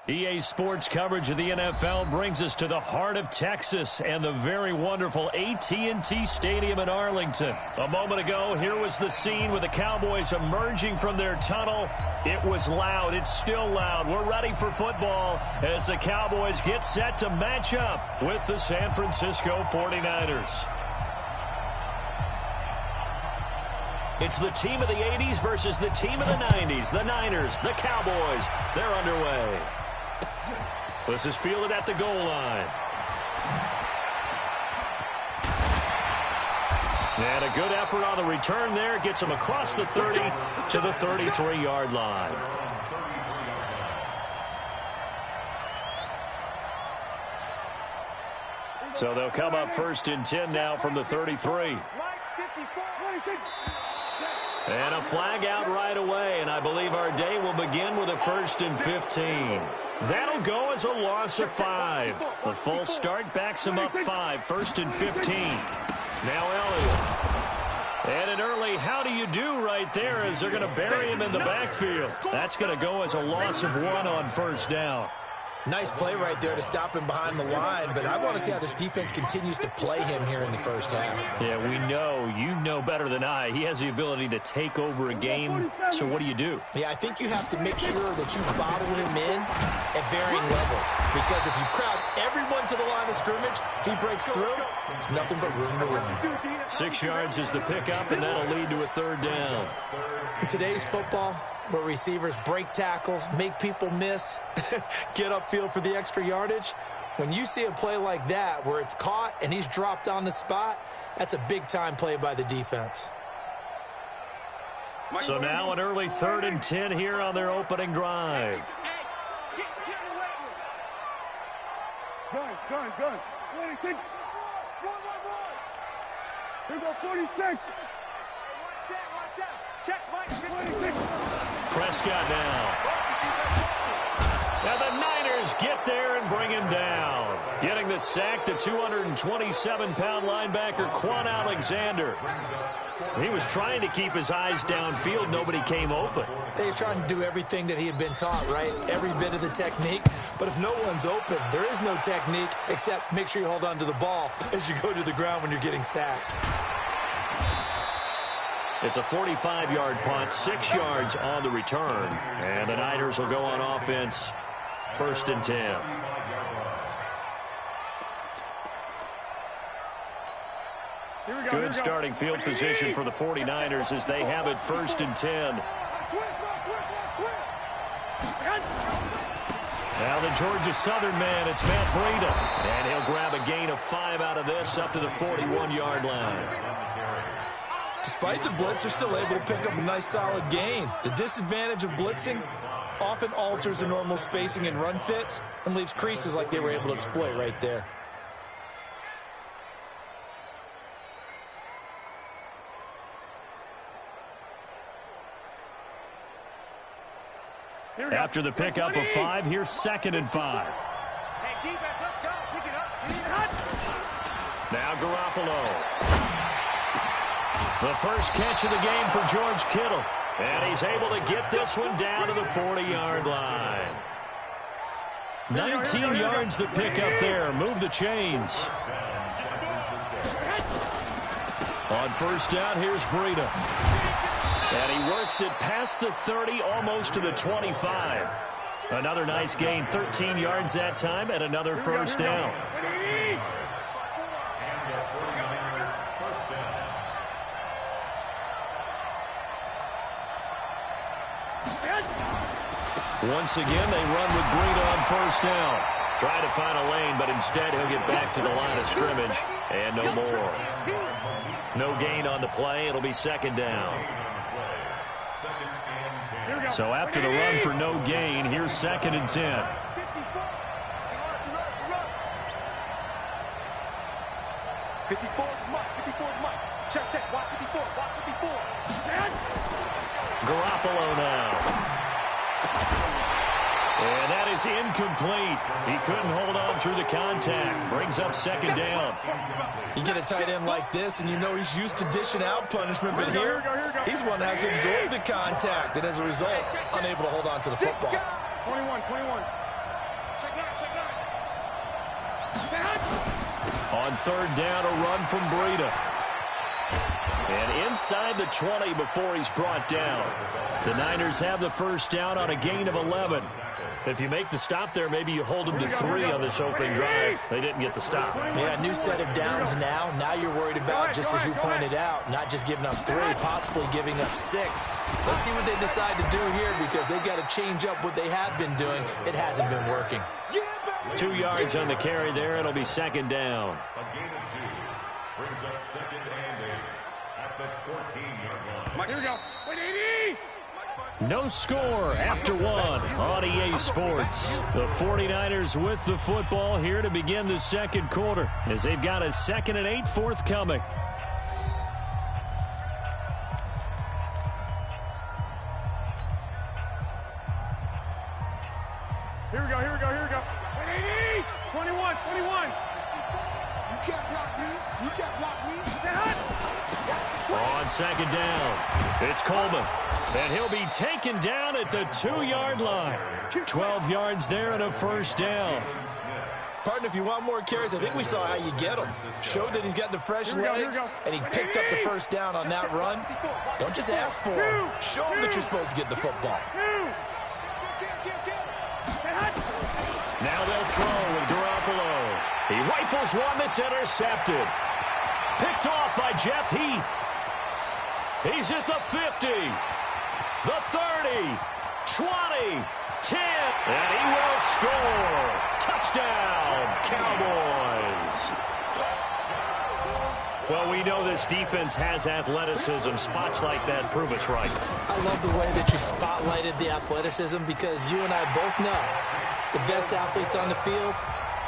EA Sports coverage of the NFL brings us to the heart of Texas and the very wonderful AT&T Stadium in Arlington. A moment ago, here was the scene with the Cowboys emerging from their tunnel. It was loud. It's still loud. We're ready for football as the Cowboys get set to match up with the San Francisco 49ers. It's the team of the 80s versus the team of the 90s. The Niners, the Cowboys, they're underway. This is fielded at the goal line. And a good effort on the return there. Gets him across the 30 to the 33-yard line. So they'll come up 1st and 10 now from the 33. And a flag out right away, and I believe our day will begin with a 1st and 15. That'll go as a loss of 5. The false start backs him up 5, 1st and 15. Now Elliott. And an early how do you do right there as they're going to bury him in the backfield. That's going to go as a loss of 1 on 1st down. Nice play right there to stop him behind the line, but I want to see how this defense continues to play him here in the first half. Yeah, we know. You know better than I. He has the ability to take over a game, so what do? Yeah, I think you have to make sure that you bottle him in at varying levels, because if you crowd everyone to the line of scrimmage, if he breaks through, there's nothing but room to run. 6 yards is the pickup, and that'll lead to a 3rd down. In today's football, where receivers break tackles, make people miss, get upfield for the extra yardage, when you see a play like that where it's caught and he's dropped on the spot, that's a big-time play by the defense. So now an early 3rd and 10 here on their opening drive. Gun. 46. Here we go, 46. Watch out. Check, Mike. 26. Prescott now. Now the Niners get there and bring him down. Getting the sack, the 227-pound linebacker, Quan Alexander. He was trying to keep his eyes downfield. Nobody came open. He was trying to do everything that he had been taught, right? Every bit of the technique. But if no one's open, there is no technique except make sure you hold on to the ball as you go to the ground when you're getting sacked. It's a 45-yard punt, 6 yards on the return. And the Niners will go on offense, 1st and 10. Good starting field position for the 49ers as they have it 1st and 10. Now the Georgia Southern man, it's Matt Breida. And he'll grab a gain of 5 out of this up to the 41-yard line. Despite the blitz, they're still able to pick up a nice solid gain. The disadvantage of blitzing often alters the normal spacing and run fits and leaves creases like they were able to exploit right there. After the pickup of 5, here's 2nd and 5. Hey, defense, let's go. Pick it up. Now Garoppolo. The first catch of the game for George Kittle. And he's able to get this one down to the 40-yard line. 19 yards the pickup there. Move the chains. On 1st down, here's Breida. And he works it past the 30, almost to the 25. Another nice gain, 13 yards that time, and another 1st down. Once again, they run with Breida on 1st down. Trying to find a lane, but instead he'll get back to the line of scrimmage. And no more. No gain on the play. It'll be 2nd down. So after the run for no gain, here's 2nd and 10. Garoppolo now. And that is incomplete. He couldn't hold on through the contact. Brings up 2nd down. You get a tight end like this, and you know he's used to dishing out punishment, but here, he's one that has to absorb the contact, and as a result, unable to hold on to the football. 21. On third down, a run from Breida. And inside the 20 before he's brought down. The Niners have the first down on a gain of 11. If you make the stop there, maybe you hold them to 3 on this opening drive. They didn't get the stop. Yeah, new set of downs now. Now you're worried about, just as you pointed out, not just giving up 3, possibly giving up 6. Let's see what they decide to do here, because they've got to change up what they have been doing. It hasn't been working. 2 yards on the carry there. It'll be second down. A gain of 2 brings up second and 8 at the 14-yard line. Here we go. Wait, 80! No score after 1 on EA Sports. The 49ers with the football here to begin the second quarter, as they've got a 2nd and 8 forthcoming. Here we go, here we go, here we go. Wait, 80! 21, 21. You can't block me. You can't block me. On second down, it's Coleman. And he'll be taken down at the 2-yard line. 12 yards there and a first down. Partner, if you want more carries, I think we saw how you get him. Showed that he's got the fresh legs, and he picked up the first down on that run. Don't just ask for him. Show him that you're supposed to get the football. Now they'll throw with Garoppolo. He rifles one that's intercepted. Picked off by Jeff Heath. He's at the 50. The 30, 20, 10, and he will score. Touchdown, Cowboys. Well, we know this defense has athleticism. Spots like that prove us right. I love the way that you spotlighted the athleticism, because you and I both know the best athletes on the field,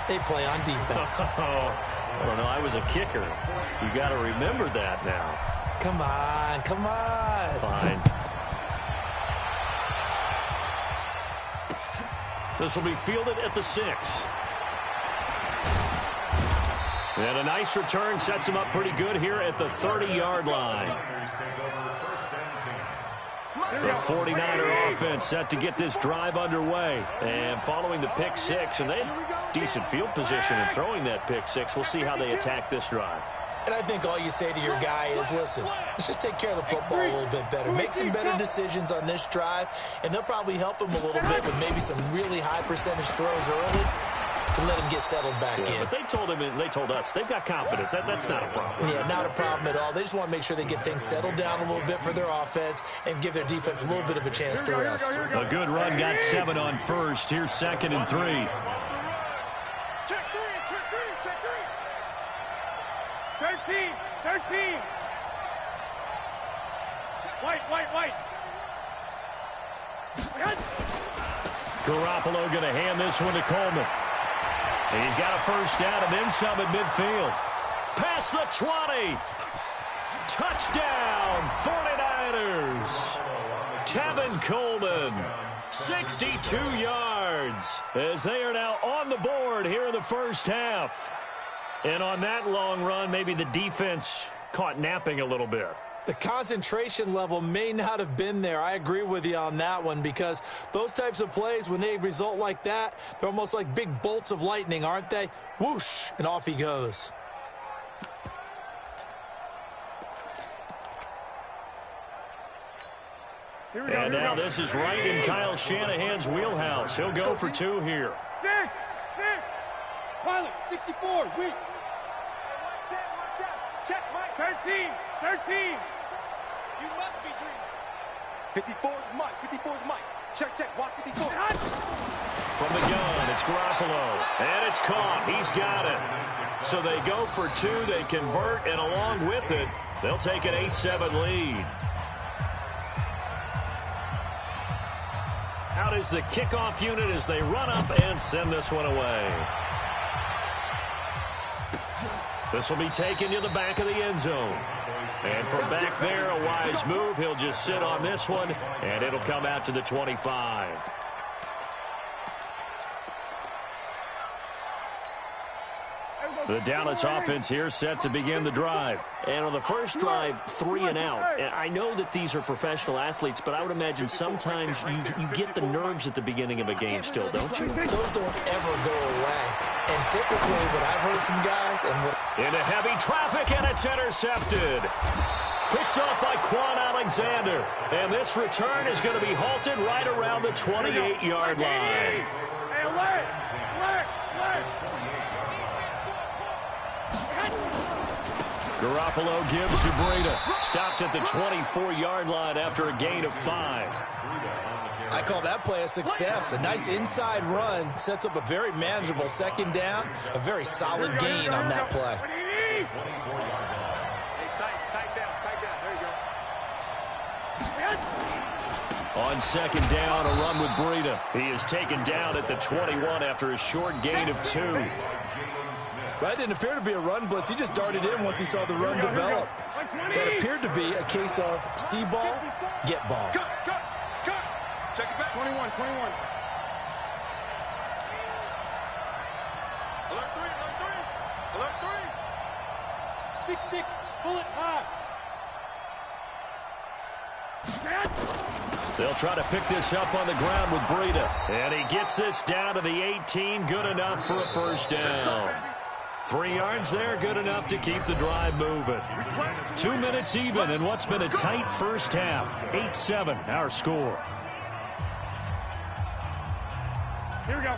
they play on defense. I don't know. I was a kicker. You got to remember that now. Come on, come on. Fine. This will be fielded at the 6. And a nice return sets him up pretty good here at the 30-yard line. The 49er offense set to get this drive underway. And following the pick 6, and they had decent field position in throwing that pick 6. We'll see how they attack this drive. And I think all you say to your guy is, listen, let's just take care of the football a little bit better. Make some better decisions on this drive, and they'll probably help him a little bit with maybe some really high percentage throws early to let him get settled back in. But they told him, and they told us, they've got confidence. That's not a problem. Yeah, not a problem at all. They just want to make sure they get things settled down a little bit for their offense and give their defense a little bit of a chance to rest. A good run got 7 on first. Here's 2nd and 3. Check 3, check 3, check 3. 13, 13. White. Garoppolo going to hand this one to Coleman. And he's got a first down and then some at midfield. Past the 20. Touchdown, 49ers. Tevin Coleman, 62 yards, as they are now on the board here in the first half. And on that long run, maybe the defense caught napping a little bit. The concentration level may not have been there. I agree with you on that one, because those types of plays, when they result like that, they're almost like big bolts of lightning, aren't they? Whoosh, and off he goes. And now this is right in Kyle Shanahan's wheelhouse. He'll go for 2 here. 6. Pilot, 64, weak. Check, Mike. 13. You must be dreaming. 54 is Mike. 54 is Mike. Check. Watch 54. From the gun, it's Garoppolo. And it's caught. He's got it. So they go for 2. They convert, and along with it, they'll take an 8-7 lead. Out is the kickoff unit as they run up and send this one away. This will be taken to the back of the end zone. And from back there, a wise move. He'll just sit on this one, and it'll come out to the 25. The Dallas offense here set to begin the drive. And on the first drive, 3 and out. And I know that these are professional athletes, but I would imagine sometimes you get the nerves at the beginning of a game still, don't you? Those don't ever go away. And typically what I've heard from guys and what... Into heavy traffic, and it's intercepted. Picked up by Quan Alexander. And this return is going to be halted right around the 28-yard line. Hey, alert! Alert! Alert! Garoppolo gives to Breida. Stopped at the 24-yard line after a gain of 5. I call that play a success. A nice inside run sets up a very manageable second down. A very solid gain on that play. Hey, tight down. There you go. On second down, a run with Breida. He is taken down at the 21 after a short gain of 2. That didn't appear to be a run blitz. He just darted in once he saw the run develop. That appeared to be a case of see ball, get ball. Cut. Check it back. 21. Alert 3. 6-6, bullet high. They'll try to pick this up on the ground with Breida. And he gets this down to the 18. Good enough for a first down. 3 yards there, good enough to keep the drive moving. 2 minutes even in what's been a tight first half. 8-7, our score. Here we go.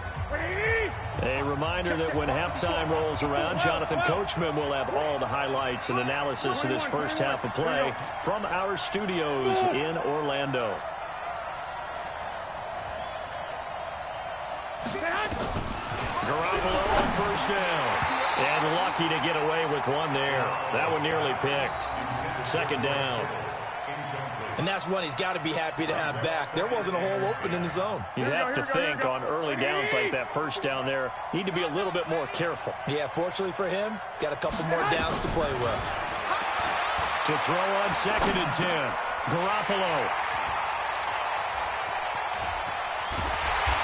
A reminder that when halftime rolls around, Jonathan Coachman will have all the highlights and analysis of this first half of play from our studios in Orlando. Garoppolo on first down. And lucky to get away with one there. That one nearly picked. Second down. And that's one he's got to be happy to have back. There wasn't a hole open in the zone. You'd have to think on early downs like that first down there, need to be a little bit more careful. Yeah, fortunately for him, got a couple more downs to play with. To throw on second and 10. Garoppolo.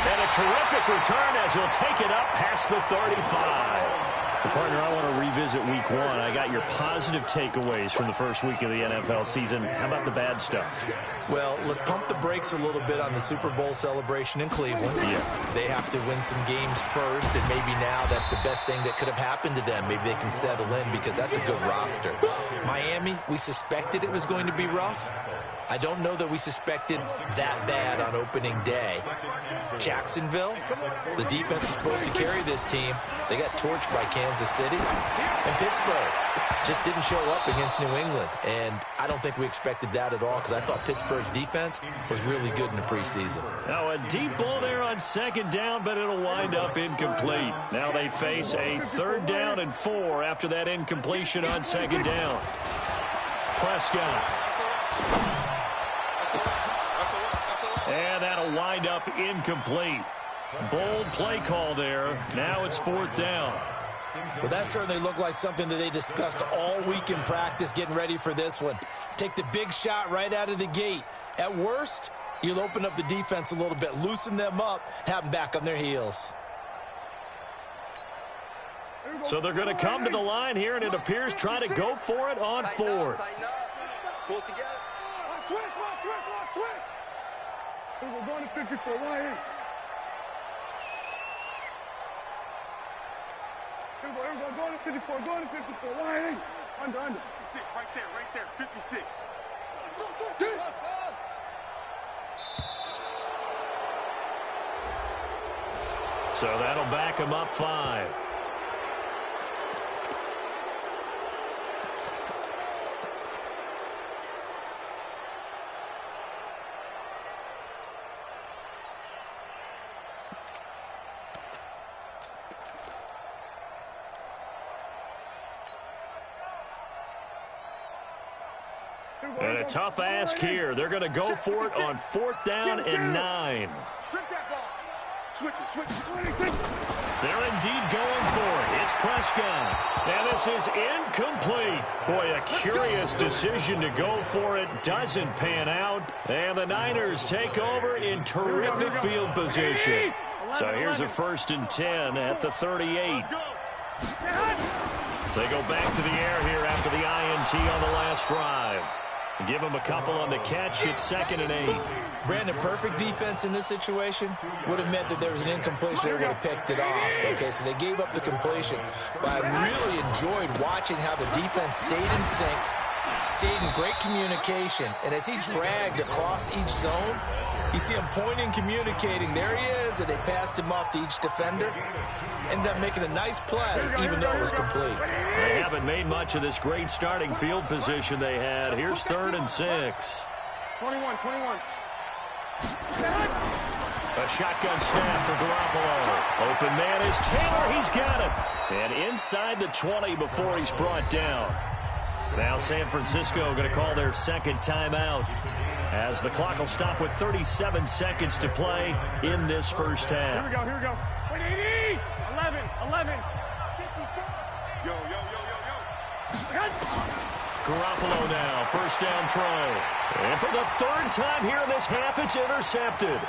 And a terrific return as he'll take it up past the 35. Partner, I want to revisit week 1. I got your positive takeaways from the first week of the NFL season. How about the bad stuff? Well, let's pump the brakes a little bit on the Super Bowl celebration in Cleveland. Yeah. They have to win some games first, and maybe now that's the best thing that could have happened to them. Maybe they can settle in because that's a good roster. Miami, we suspected it was going to be rough. I don't know that we suspected that bad on opening day. Jacksonville, the defense is supposed to carry this team. They got torched by Kansas City. And Pittsburgh just didn't show up against New England. And I don't think we expected that at all because I thought Pittsburgh's defense was really good in the preseason. Now a deep ball there on second down, but it'll wind up incomplete. Now they face a 3rd down and 4 after that incompletion on second down. Prescott. And that'll wind up incomplete. Bold play call there. Now it's 4th down. Well, that certainly looked like something that they discussed all week in practice getting ready for this one. Take the big shot right out of the gate. At worst, you'll open up the defense a little bit, loosen them up, have them back on their heels. So they're going to come to the line here, and it appears try to go for it on 4th. Pull together. Switch. We're going to 54. Why ain't? Here we go. Going to 54. Going to 54. Why ain't? Under. 56. Right there. 56. So that'll back him up 5. And a tough ask here. They're going to go for it on 4th down and 9. Strip that ball. Switch it. They're indeed going for it. It's Prescott. And this is incomplete. Boy, a curious decision to go for it. Doesn't pan out. And the Niners take over in terrific field position. So here's a 1st and 10 at the 38. They go back to the air here after the INT on the last drive. Give him a couple on the catch. It's 2nd and 8. Brandon, perfect defense in this situation would have meant that there was an incompletion. They would have picked it off. Okay, so they gave up the completion. But I really enjoyed watching how the defense stayed in sync, stayed in great communication. And as he dragged across each zone, you see him pointing, communicating. There he is, and they passed him off to each defender. Ended up making a nice play, even though it was complete. They haven't made much of this great starting field position they had. Here's 3rd and 6. 21. A shotgun snap for Garoppolo. Open man is Taylor. He's got it. And inside the 20 before he's brought down. Now San Francisco going to call their 2nd timeout as the clock will stop with 37 seconds to play in this first half. Here we go. 11. Yo. Garoppolo now, 1st down throw. And for the 3rd time here in this half, it's intercepted.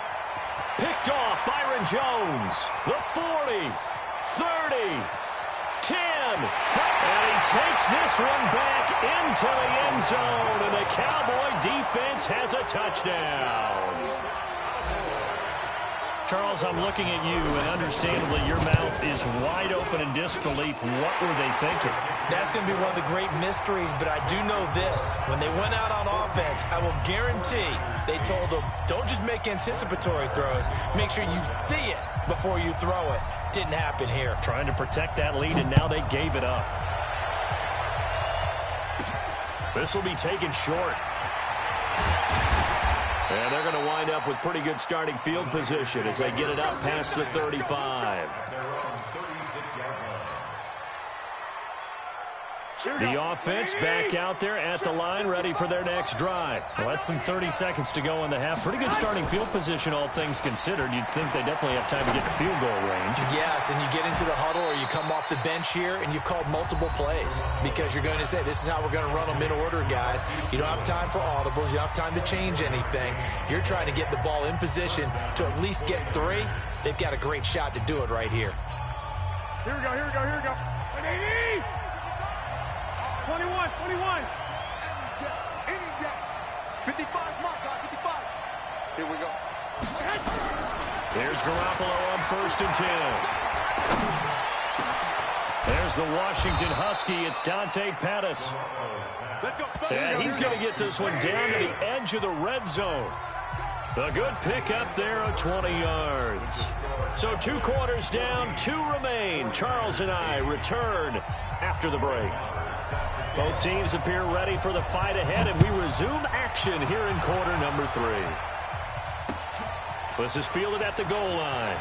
Picked off Byron Jones. The 40, 30, 10. And he takes this one back into the end zone. And the Cowboy defense has a touchdown. Charles, I'm looking at you, and understandably your mouth is wide open in disbelief. What were they thinking? That's going to be one of the great mysteries, but I do know this. When they went out on offense, I will guarantee they told them, don't just make anticipatory throws. Make sure you see it before you throw it. Didn't happen here. Trying to protect that lead, and now they gave it up. This will be taken short. And they're going to wind up with pretty good starting field position as they get it up past the 35. The offense back out there at the line, ready for their next drive. Less than 30 seconds to go in the half. Pretty good starting field position, all things considered. You'd think they definitely have time to get to field goal range. Yes, and you get into the huddle or you come off the bench here and you've called multiple plays because you're going to say, this is how we're going to run them in order, guys. You don't have time for audibles. You don't have time to change anything. You're trying to get the ball in position to at least get 3. They've got a great shot to do it right here. Here we go. 21. 55, mark, 55. Here we go. Here's Garoppolo on 1st and 10. There's the Washington Husky. It's Dante Pettis. Let's go. And he's going to get this one down to the edge of the red zone. A good pick up there of 20 yards. So 2 quarters down, 2 remain. Charles and I return after the break. Both teams appear ready for the fight ahead, and we resume action here in quarter number 3. This is fielded at the goal line.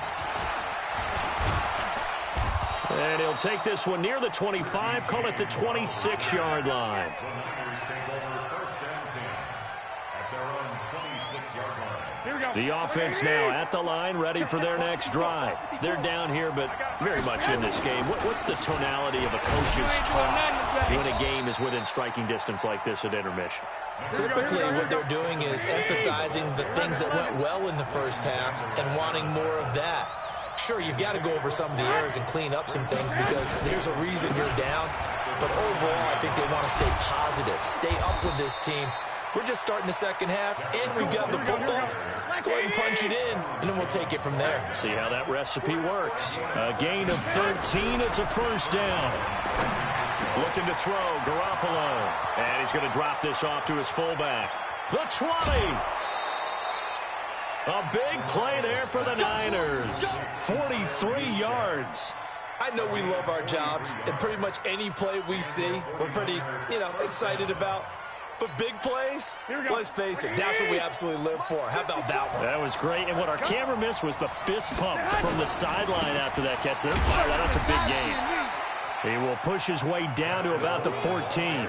And he'll take this one near the 25, call it the 26-yard line. The offense now at the line, ready for their next drive. They're down here, but very much in this game. What's the tonality of a coach's talk when a game is within striking distance like this at intermission? Typically, what they're doing is emphasizing the things that went well in the first half and wanting more of that. Sure, you've got to go over some of the errors and clean up some things because there's a reason you're down. But overall, I think they want to stay positive, stay up with this team. We're just starting the second half, and we've got the football. Let's go ahead and punch it in, and then we'll take it from there. See how that recipe works. A gain of 13. It's a 1st down. Looking to throw, Garoppolo. And he's going to drop this off to his fullback. The 20. A big play there for the Niners. 43 yards. I know we love our jobs, and pretty much any play we see, we're pretty, excited about. But big plays, let's face it, that's what we absolutely live for. How about that one? That was great. And what our camera missed was the fist pump from the sideline after that catch. They're fired out. That's a big gain. He will push his way down to about the 14.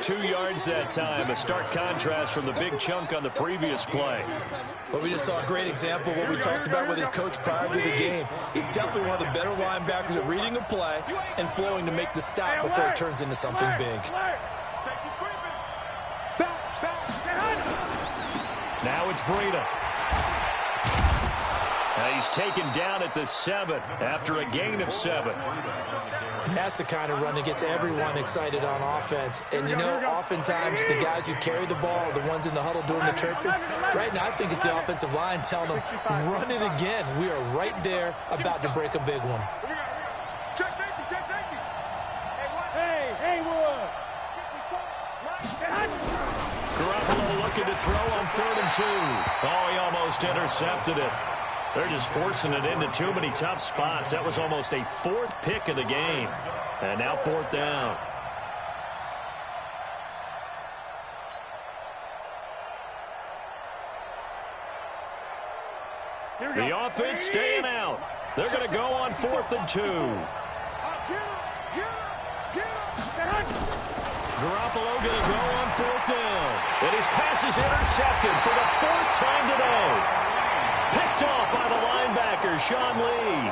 2 yards that time. A stark contrast from the big chunk on the previous play. Well, we just saw a great example of what we talked about with his coach prior to the game. He's definitely one of the better linebackers at reading a play and flowing to make the stop before it turns into something big. Now it's Breida. He's taken down at the 7 after a gain of 7. And that's the kind of run that gets everyone excited on offense. And, you know, oftentimes the guys who carry the ball are the ones in the huddle doing the chirping. Right now, I think it's the offensive line telling them, run it again. We are right there about to break a big one. Check safety, check safety. Hey, Haywood. Garoppolo looking to throw on 3rd and 2. Oh, he almost intercepted it. They're just forcing it into too many tough spots. That was almost a 4th pick of the game. And now 4th down. The offense staying out. They're going to go on 4th and 2. Get him. Garoppolo going to go on 4th down. And his pass is intercepted for the 4th time today. Picked off by the linebacker, Sean Lee.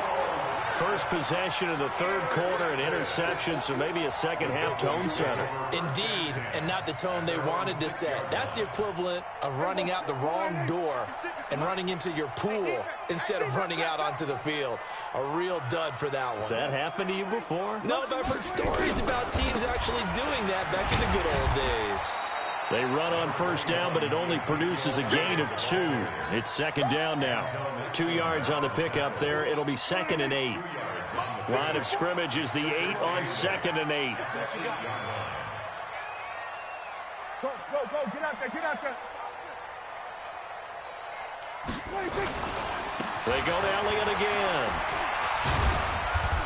First possession of the 3rd quarter, an interception, so maybe a second-half tone setter. Indeed, and not the tone they wanted to set. That's the equivalent of running out the wrong door and running into your pool instead of running out onto the field. A real dud for that one. Has that happened to you before? No, but I've heard stories about teams actually doing that back in the good old days. They run on 1st down, but it only produces a gain of 2. It's 2nd down now. 2 yards on the pickup there. It'll be 2nd and 8. Line of scrimmage is the 8 on 2nd and 8. Go. Get out there. They go to Elliott again.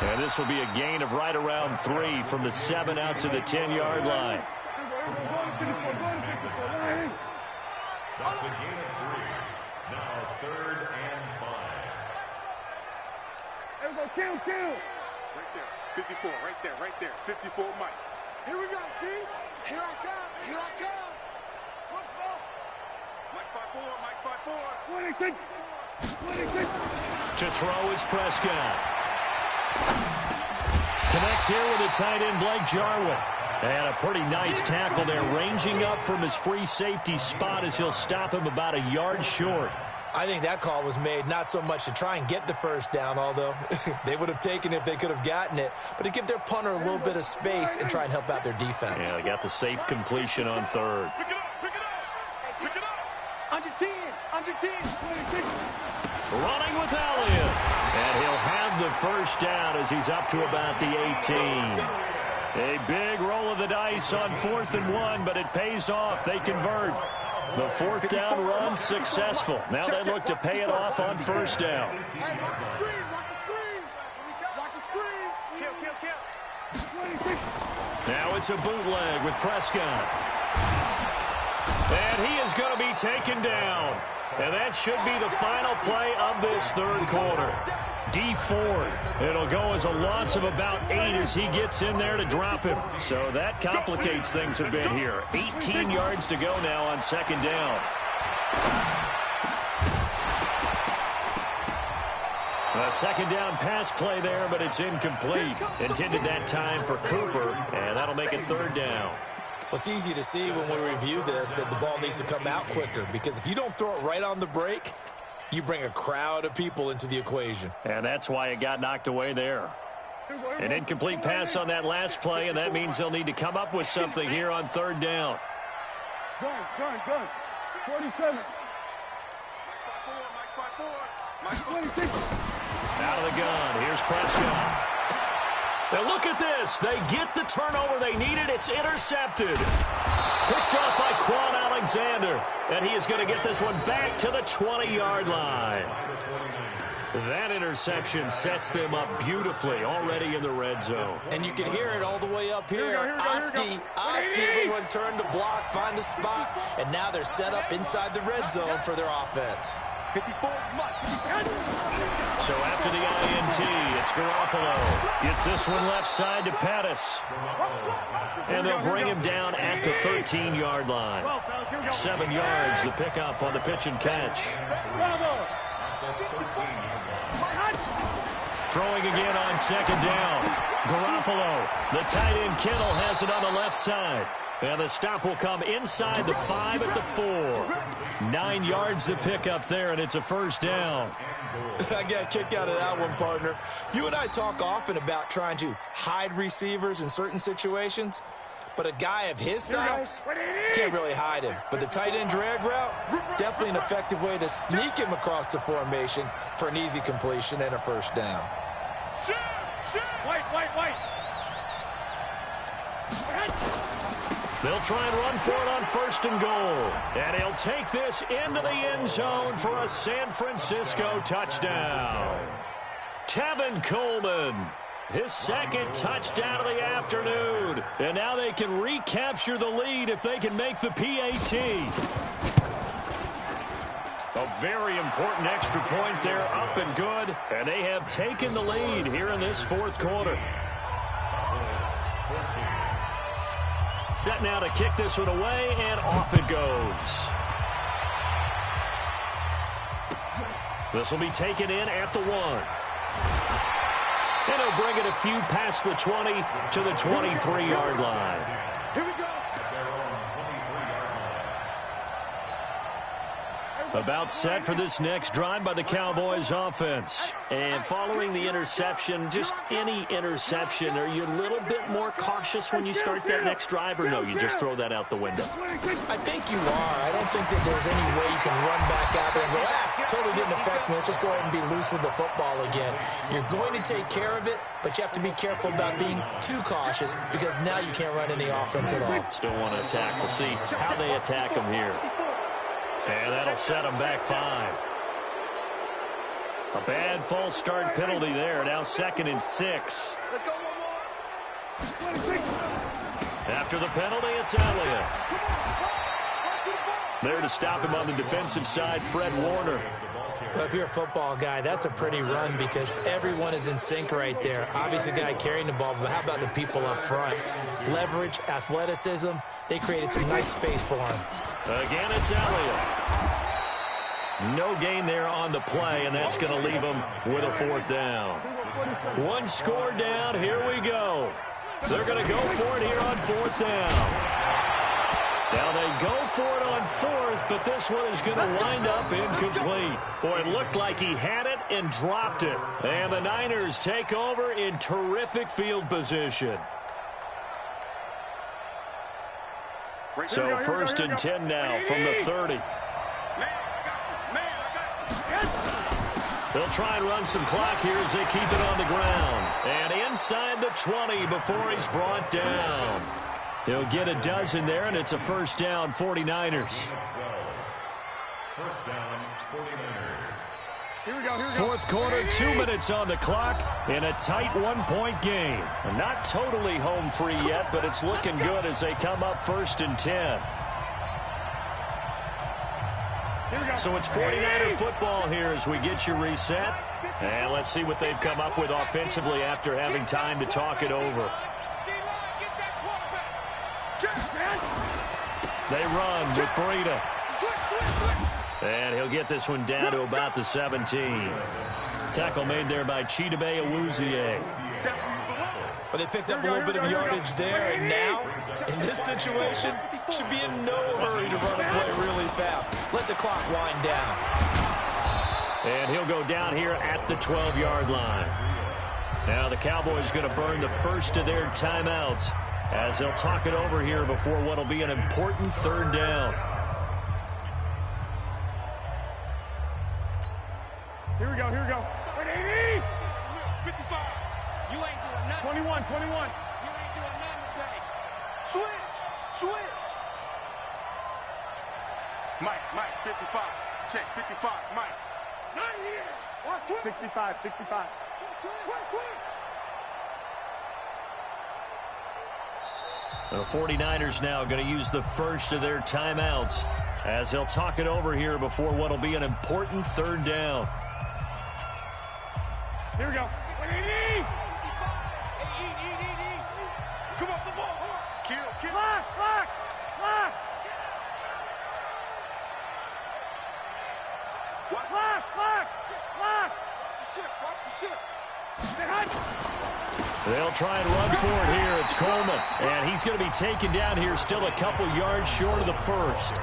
And this will be a gain of right around 3 from the 7 out to the 10-yard line. That's a gain of 3. Now 3rd and 5. There we go, kill. Right there. 54, right there. 54, Mike. Here we go, D. Here I come. Switch ball. Mike 5-4. 26. To throw is Prescott. Connects here with a tight end, Blake Jarwin. And a pretty nice tackle there, ranging up from his free safety spot as he'll stop him about a yard short. I think that call was made not so much to try and get the 1st down, although they would have taken it if they could have gotten it, but to give their punter a little bit of space and try and help out their defense. Yeah, they got the safe completion on 3rd. Pick it up. Under 10. 26. Running with Elliott. And he'll have the 1st down as he's up to about the 18. A big roll of the dice on 4th and 1, but it pays off. They convert. The 4th down run successful. Now they look to pay it off on 1st down. Hey, watch the screen. Kill. Now it's a bootleg with Prescott. And he is going to be taken down. And that should be the final play of this 3rd quarter. D Ford. It'll go as a loss of about 8 as he gets in there to drop him. So that complicates things a bit here. 18 yards to go now on 2nd down. A 2nd down pass play there, but it's incomplete. Intended that time for Cooper, and that'll make it 3rd down. Well, it's easy to see when we review this that the ball needs to come out quicker, because if you don't throw it right on the break, you bring a crowd of people into the equation. And that's why it got knocked away there. An incomplete pass on that last play, and that means they'll need to come up with something here on 3rd down. Gun. 47. Mike 26. Out of the gun. Here's Prescott. Now look at this. They get the turnover they needed. It's intercepted. Picked off by Quan Alexander. And he is going to get this one back to the 20-yard line. That interception sets them up beautifully already in the red zone. And you can hear it all the way up here. Oski, everyone turned to block, find a spot, and now they're set up inside the red zone for their offense. 54, So after the INT, it's Garoppolo. Gets this one left side to Pettis. And they'll bring him down at the 13-yard line. 7 yards, the pickup on the pitch and catch. Throwing again on 2nd down. Garoppolo. The tight end Kittle has it on the left side. And the stop will come inside the 5 at the 4. 9 yards to pick up there, and it's a first down. I got a kick out of that one, partner. You and I talk often about trying to hide receivers in certain situations, but a guy of his size can't really hide him. But the tight end drag route, definitely an effective way to sneak him across the formation for an easy completion and a first down. Wait. They'll try and run for it on first and goal. And he'll take this into the end zone for a San Francisco touchdown. Tevin Coleman, his second touchdown of the afternoon. And now they can recapture the lead if they can make the PAT. A very important extra point there, up and good. And they have taken the lead here in this fourth quarter. Set now to kick this one away, and off it goes. This will be taken in at the 1. And he'll bring it a few past the 20 to the 23-yard line. Here we go. About set for this next drive by the Cowboys offense. And following the interception, just any interception, are you a little bit more cautious when you start that next drive, or no, you just throw that out the window? I think you are. I don't think that there's any way you can run back out there and go, totally didn't affect me. Let's just go ahead and be loose with the football again. You're going to take care of it, but you have to be careful about being too cautious because now you can't run any offense at all. Still want to attack. We'll see how they attack them here. And that'll set them back 5. A bad false start penalty there. Now 2nd and 6. Let's go one more. After the penalty, it's Elliott. There to stop him on the defensive side, Fred Warner. Well, if you're a football guy, that's a pretty run because everyone is in sync right there. Obviously, the guy carrying the ball, but how about the people up front? Leverage, athleticism, they created some nice space for him. Again, it's Elliott. No gain there on the play, and that's going to leave him with a 4th down. 1 score down. Here we go. They're going to go for it here on 4th down. Now they go for it on 4th, but this one is going to wind up incomplete. Boy, it looked like he had it and dropped it. And the Niners take over in terrific field position. So 1st and 10 now from the 30. They'll try and run some clock here as they keep it on the ground. And inside the 20 before he's brought down. He'll get a dozen there, and it's a first down, 49ers. First down, 49ers. Here we go. Fourth quarter, 2 minutes on the clock in a tight 1-point game. Not totally home free yet, but it's looking good as they come up 1st and 10. So it's 49er football here as we get you reset. And let's see what they've come up with offensively after having time to talk it over. They run with Breida. And he'll get this one down to about the 17. Tackle made there by Chidobe Awuzie. But they picked up a little bit of yardage there, and now, in this situation, should be in no hurry to run a play really fast. Let the clock wind down. And he'll go down here at the 12-yard line. Now the Cowboys going to burn the first of their timeouts as they'll talk it over here before what will be an important 3rd down. Here we go. 80! 55. You ain't doing nothing. 21. You ain't doing nothing today. Switch. Mike, 55. Check, 55, Mike. Not here. Watch 65. Quick. The 49ers now going to use the first of their timeouts as they'll talk it over here before what will be an important 3rd down. Here we go. 80! Come up the ball. Kill. Lock! Watch. Lock! Watch the ship. Stay hot! They'll try and run for it here. It's Coleman. And he's going to be taken down here still a couple yards short of the first.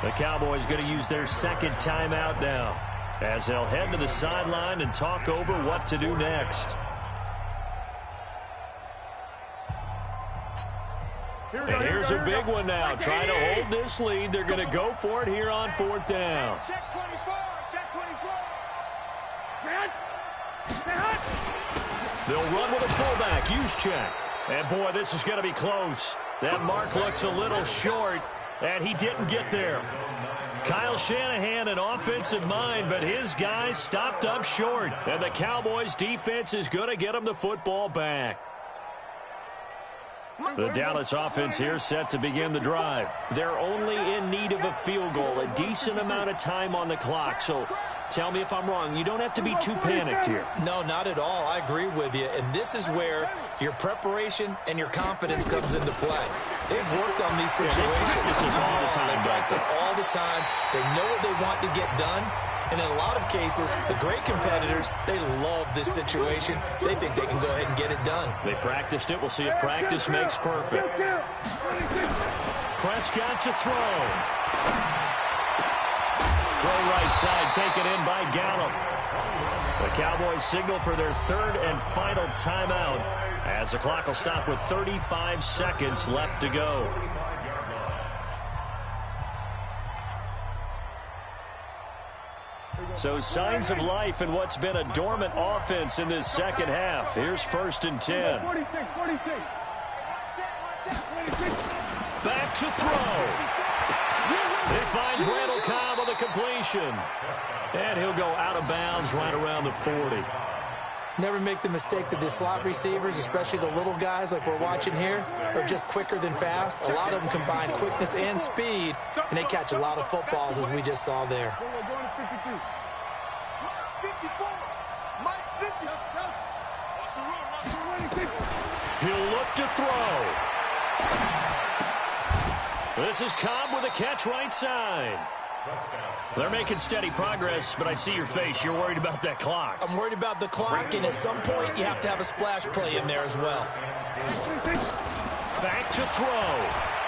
The Cowboys going to use their second timeout now as they'll head to the sideline and talk over what to do next. And here's a big one now. Trying to hold this lead. They're going to go for it here on fourth down. Check 24. Check 24. They'll run with a fullback. Use check. And, boy, this is going to be close. That mark looks a little short, and he didn't get there. Kyle Shanahan, an offensive mind, but his guys stopped up short. And the Cowboys' defense is going to get him the football back. The Dallas offense here set to begin the drive. They're only in need of a field goal, a decent amount of time on the clock. So tell me if I'm wrong. You don't have to be too panicked here. No, not at all. I agree with you. And this is where your preparation and your confidence comes into play. They've worked on these situations. They practice this all the time. They practice it all the time. They know what they want to get done. And in a lot of cases, the great competitors, they love this situation. They think they can go ahead and get it done. They practiced it. We'll see if practice makes perfect. Prescott to throw. Throw right side, taken in by Gallup. The Cowboys signal for their third and final timeout as the clock will stop with 35 seconds left to go. So signs of life in what's been a dormant offense in this second half. Here's 1st and 10. 46. Back to throw. It finds Randall Cobb with a completion. And he'll go out of bounds right around the 40. Never make the mistake that the slot receivers, especially the little guys like we're watching here, are just quicker than fast. A lot of them combine quickness and speed, and they catch a lot of footballs, as we just saw there. 54. Mike 50. Watch the run. He'll look to throw. This is Cobb with a catch right side. They're making steady progress, but I see your face. You're worried about that clock. I'm worried about the clock, and at some point you have to have a splash play in there as well. Back to throw.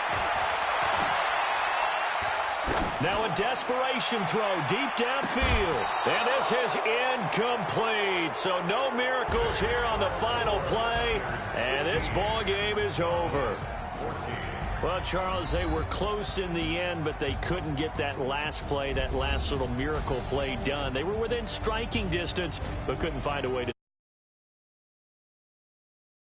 Now a desperation throw deep downfield. And this is incomplete. So no miracles here on the final play. And this ball game is over. Well, Charles, they were close in the end, but they couldn't get that last play, that last little miracle play done. They were within striking distance, but couldn't find a way to